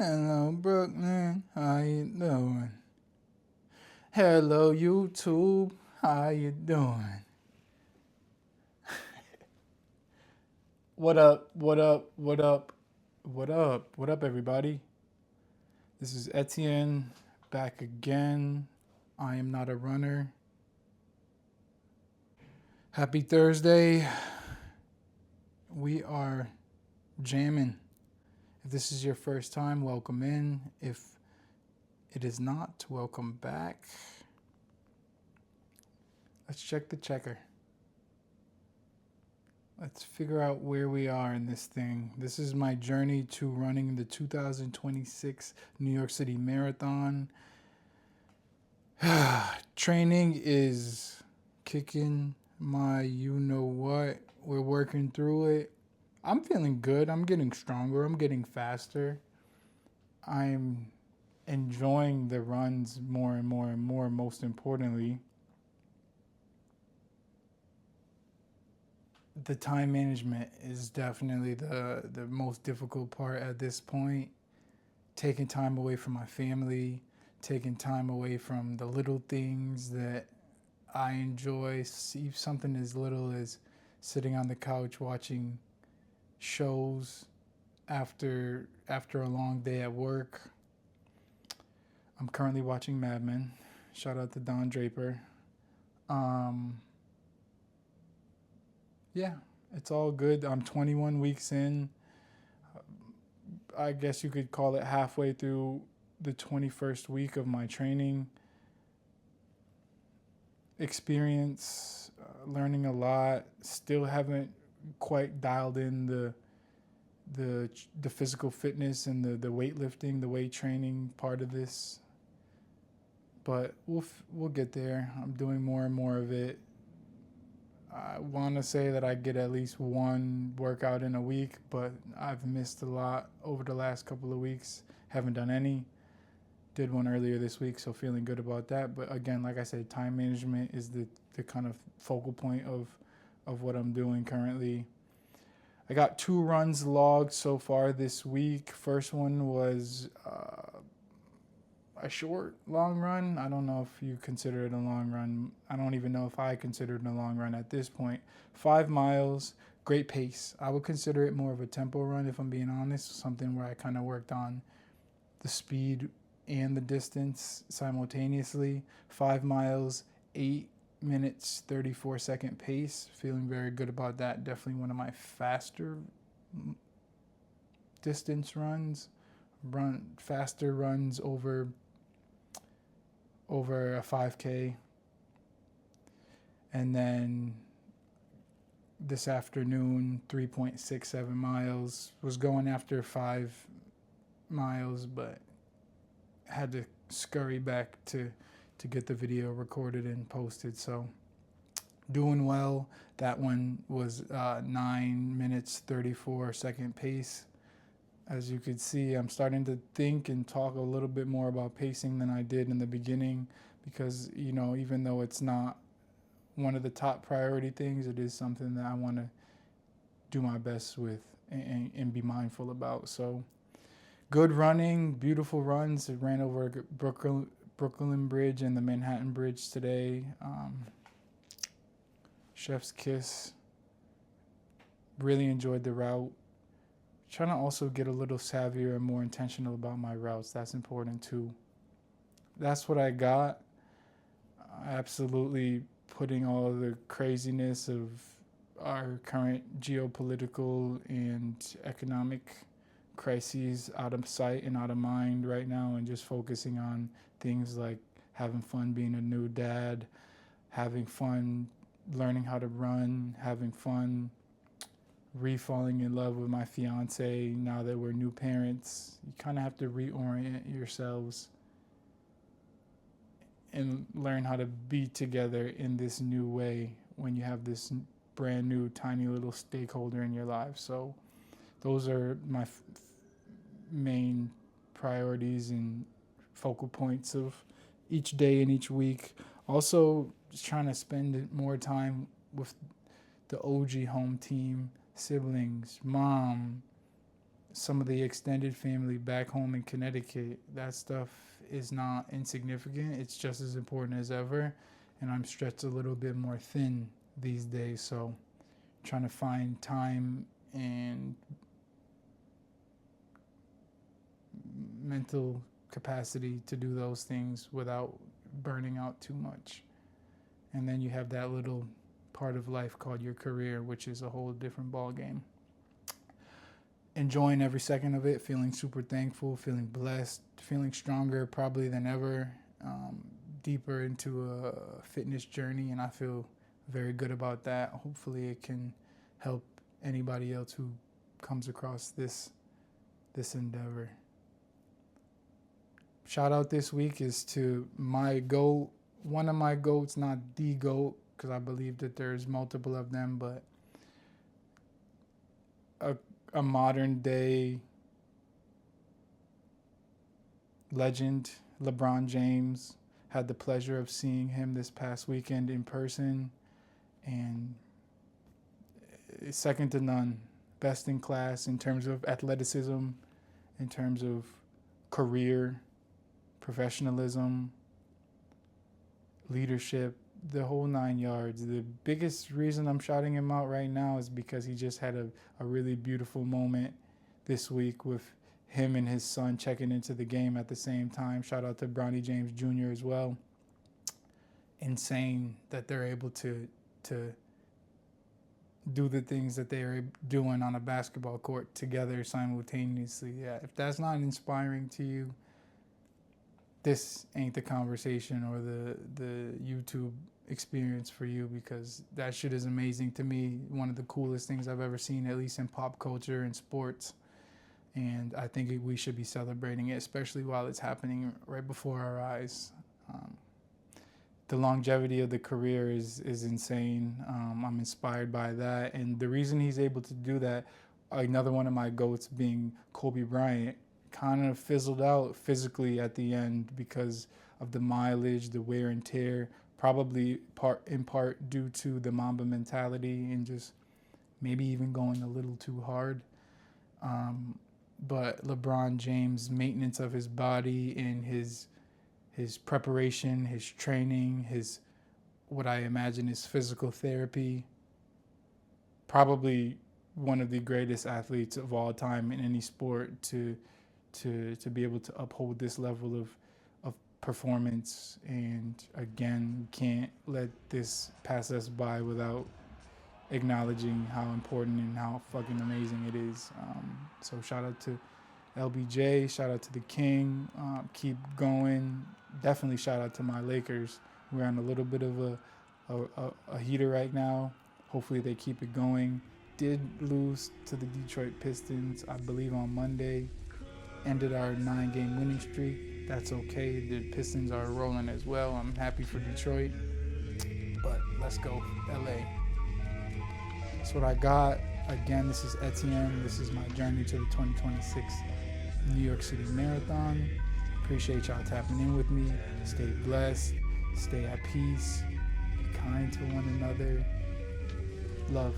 Hello, Brooklyn. How you doing? Hello, YouTube. How you doing? What up? What up? What up? What up? What up, everybody? This is Etienne back again. I am not a runner. Happy Thursday. We are jamming. If this is your first time, welcome in. If it is not, welcome back. Let's check the checker. Let's figure out where we are in this thing. This is my journey to running the 2026 New York City Marathon. Training is kicking my you know what. We're working through it. I'm feeling good. I'm getting stronger. I'm getting faster. I'm enjoying the runs more and more and more, most importantly. The time management is definitely the most difficult part at this point. Taking time away from my family, taking time away from the little things that I enjoy. See something as little as sitting on the couch watching shows after a long day at work. I'm currently watching Mad Men. Shout out to Don Draper. Yeah, it's all good. I'm 21 weeks in. I guess you could call it halfway through the 21st week of my training experience, learning a lot. Still haven't quite dialed in the physical fitness and the weightlifting, the weight training part of this, but we'll get there. I'm doing more and more of it. I want to say that I get at least one workout in a week, but I've missed a lot over the last couple of weeks. Haven't done any. Did one earlier this week, so feeling good about that. But again, like I said, time management is the kind of focal point of what I'm doing currently. I got 2 runs logged so far this week. First one was a short long run. I don't know if you consider it a long run. I don't even know if I consider it a long run at this point. 5 miles, great pace. I would consider it more of a tempo run if I'm being honest, something where I kind of worked on the speed and the distance simultaneously. 5 miles, 8 minutes, 34-second pace. Feeling very good about that. Definitely one of my faster distance runs. Faster runs over a 5K. And then this afternoon, 3.67 miles. Was going after 5 miles, but had to scurry back to get the video recorded and posted. So doing well. That one was 9 minutes, 34-second pace. As you could see, I'm starting to think and talk a little bit more about pacing than I did in the beginning because, you know, even though it's not one of the top priority things, it is something that I want to do my best with and be mindful about. So good running, beautiful runs. I ran over Brooklyn Bridge and the Manhattan Bridge today. Chef's kiss. Really enjoyed the route. Trying to also get a little savvier and more intentional about my routes. That's important too. That's what I got. Absolutely putting all of the craziness of our current geopolitical and economic crises out of sight and out of mind right now, and just focusing on things like having fun being a new dad, having fun learning how to run, having fun re-falling in love with my fiance now that we're new parents. You kind of have to reorient yourselves and learn how to be together in this new way when you have this brand new tiny little stakeholder in your life. So those are my main priorities and focal points of each day and each week. Also just trying to spend more time with the OG home team, siblings, mom, some of the extended family back home in Connecticut. That stuff is not insignificant. It's just as important as ever. And I'm stretched a little bit more thin these days. So trying to find time and mental capacity to do those things without burning out too much. And then you have that little part of life called your career, which is a whole different ball game. Enjoying every second of it, feeling super thankful, feeling blessed, feeling stronger probably than ever, deeper into a fitness journey, and I feel very good about that. Hopefully it can help anybody else who comes across this endeavor. Shout out this week is to my GOAT, one of my GOATs, not the GOAT, because I believe that there's multiple of them, but a modern day legend, Lebron James. Had the pleasure of seeing him this past weekend in person, and second to none. Best in class in terms of athleticism, in terms of career, professionalism, leadership, the whole 9 yards. The biggest reason I'm shouting him out right now is because he just had a really beautiful moment this week with him and his son checking into the game at the same time. Shout out to Bronny James Jr. as well. Insane that they're able to do the things that they are doing on a basketball court together simultaneously. Yeah, if that's not inspiring to you, this ain't the conversation or the YouTube experience for you, because that shit is amazing to me. One of the coolest things I've ever seen, at least in pop culture and sports. And I think we should be celebrating it, especially while it's happening right before our eyes. The longevity of the career is insane. I'm inspired by that. And the reason he's able to do that, another one of my GOATs being Kobe Bryant, kind of fizzled out physically at the end because of the mileage, the wear and tear, probably in part due to the Mamba mentality and just maybe even going a little too hard. But LeBron James' maintenance of his body and his preparation, his training, his what I imagine is physical therapy, probably one of the greatest athletes of all time in any sport to be able to uphold this level of performance. And again, can't let this pass us by without acknowledging how important and how fucking amazing it is. So shout out to LBJ, shout out to the King, keep going. Definitely shout out to my Lakers. We're on a little bit of a heater right now. Hopefully they keep it going. Did lose to the Detroit Pistons, I believe, on Monday. Ended our 9-game winning streak. That's okay. The Pistons are rolling as well. I'm happy for Detroit. But let's go, LA. That's what I got. Again, this is Etienne. This is my journey to the 2026 New York City Marathon. Appreciate y'all tapping in with me. Stay blessed. Stay at peace. Be kind to one another. Love.